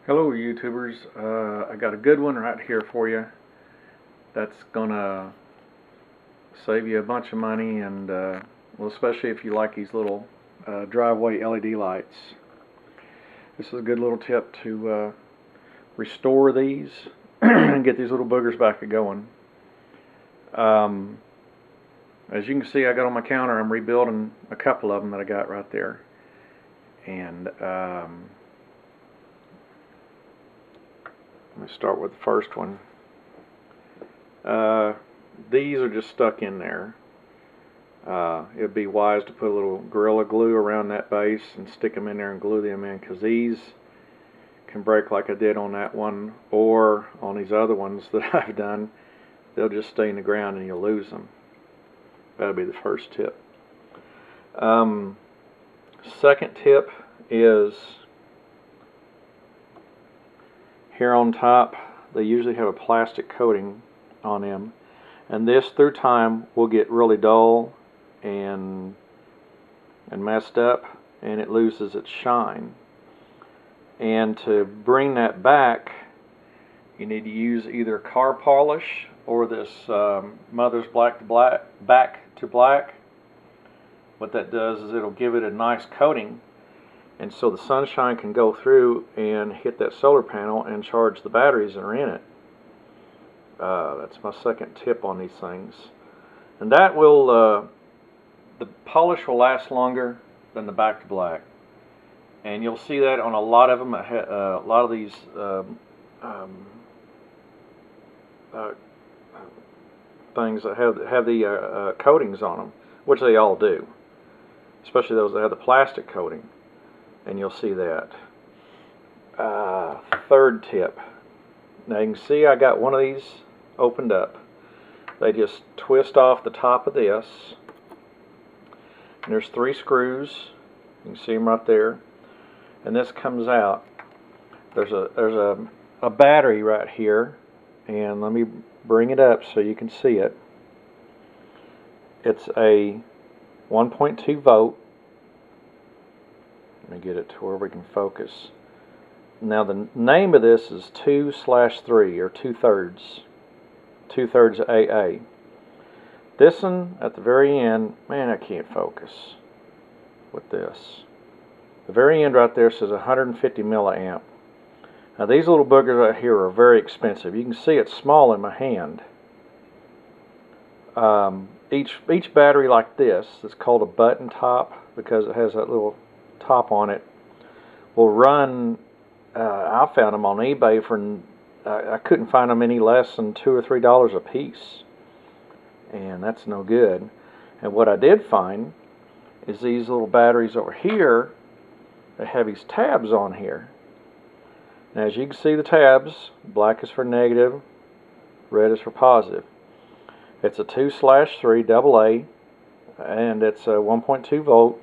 Hello YouTubers, I got a good one right here for you that's gonna save you a bunch of money and well, especially if you like these little driveway LED lights. This is a good little tip to restore these and get these little boogers back going. As you can see, I got on my counter, I'm rebuilding a couple of them that I got right there. And let me start with the first one. These are just stuck in there. It'd be wise to put a little Gorilla Glue around that base and stick them in there and glue them in, because these can break like I did on that one, or on these other ones that I've done. They'll just stay in the ground and you'll lose them. That'll be the first tip. Second tip is here on top, they usually have a plastic coating on them, and this through time will get really dull and messed up, and it loses its shine. And to bring that back, you need to use either car polish or this Mother's Back to Black. What that does is it'll give it a nice coating, and so the sunshine can go through and hit that solar panel and charge the batteries that are in it. That's my second tip on these things. And that will, the polish will last longer than the Back to Black. And you'll see that on a lot of them, a lot of these things that have the coatings on them, which they all do, especially those that have the plastic coating, and you'll see that. Third tip. Now you can see I got one of these opened up. They just twist off the top of this, and there's 3 screws. You can see them right there, and this comes out. There's a battery right here, and let me bring it up so you can see it. It's a 1.2 volt. Let me get it to where we can focus. Now the name of this is 2/3, or 2/3 AA. This one at the very end, man, I can't focus with this. The very end right there says 150 milliamp. Now these little boogers right here are very expensive. You can see it's small in my hand. Each battery like this, it's called a button top because it has that little top on it, will run, I found them on eBay for, I couldn't find them any less than $2 or $3 a piece, and that's no good. And what I did find is these little batteries over here, they have these tabs on here. Now as you can see, the tabs, black is for negative, red is for positive. It's a 2/3 AA, and it's a 1.2 volt,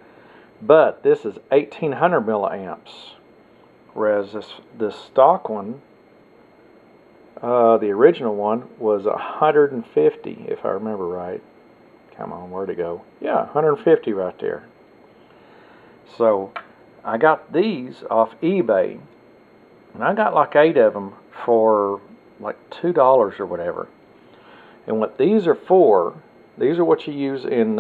but this is 1800 milliamps, whereas this stock one, the original one, was 150, if I remember right. Come on, where'd it go? Yeah, 150 right there. So I got these off eBay, and I got like 8 of them for like $2 or whatever. And what these are for, these are what you use in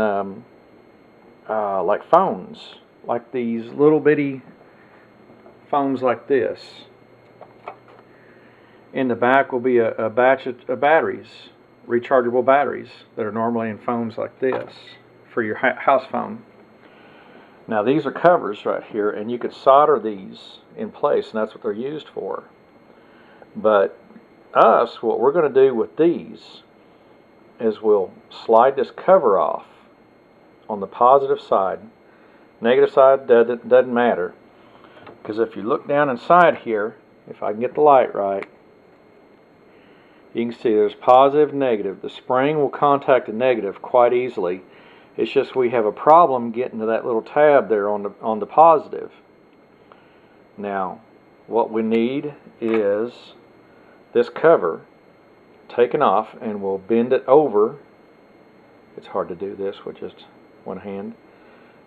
like phones, like these little bitty phones like this. In the back will be a batch of batteries, rechargeable batteries, that are normally in phones like this for your house phone. Now these are covers right here, and you could solder these in place, and that's what they're used for. But what we're going to do with these is we'll slide this cover off on the positive side. Negative side doesn't matter, because if you look down inside here, if I can get the light right, you can see there's positive, negative. The spring will contact the negative quite easily. It's just we have a problem getting to that little tab there on the positive. Now what we need is this cover taken off, and we'll bend it over. It's hard to do this with just one hand.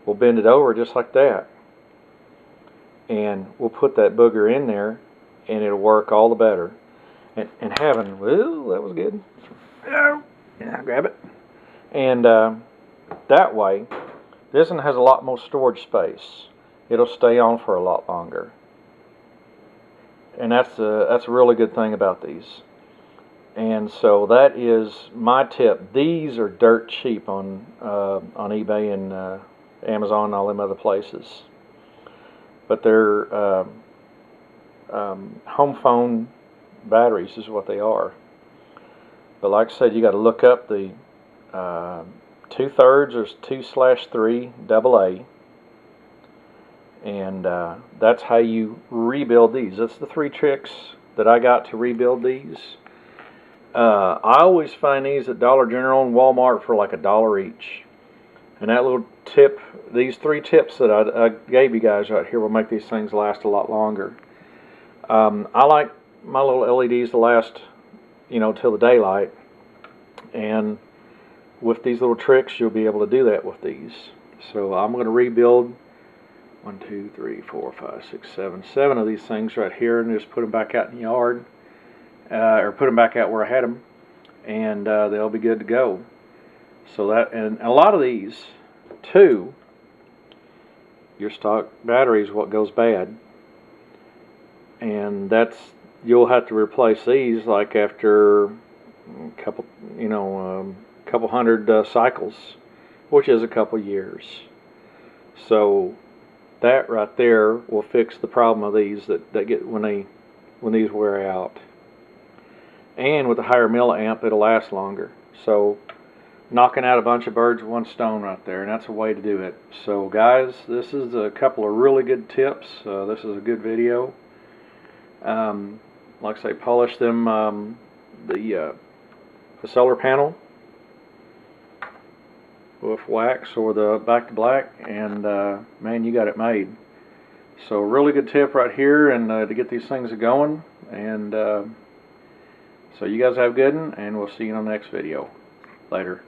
We'll bend it over just like that, and we'll put that booger in there, and it'll work all the better. And having, well, that was good. Yeah, grab it. And that way, this one has a lot more storage space. It'll stay on for a lot longer. And that's a really good thing about these. And so that is my tip. These are dirt cheap on eBay and Amazon and all them other places. But they're home phone batteries is what they are. But like I said, you got to look up the 2/3 or 2/3 AA, and that's how you rebuild these. That's the 3 tricks that I got to rebuild these. I always find these at Dollar General and Walmart for like $1 each. And that little tip, these 3 tips that I gave you guys right here will make these things last a lot longer. I like my little LEDs to last, till the daylight. And with these little tricks, you'll be able to do that with these. So I'm going to rebuild 1, 2, 3, 4, 5, 6, 7 of these things right here, and just put them back out in the yard. Or put them back out where I had them, and they'll be good to go. So that, and a lot of these too, your stock battery is what goes bad, and you'll have to replace these like after a couple hundred cycles, which is a couple years. So that right there will fix the problem of these that get when these wear out. And with a higher milliamp, it'll last longer. So knocking out a bunch of birds with one stone right there, and that's a way to do it. So guys, this is a couple of really good tips. This is a good video. Like I say, polish them the solar panel with wax or the back to black, and man, you got it made. So really good tip right here, and to get these things going. And so you guys have a good one, and we'll see you on the next video. Later.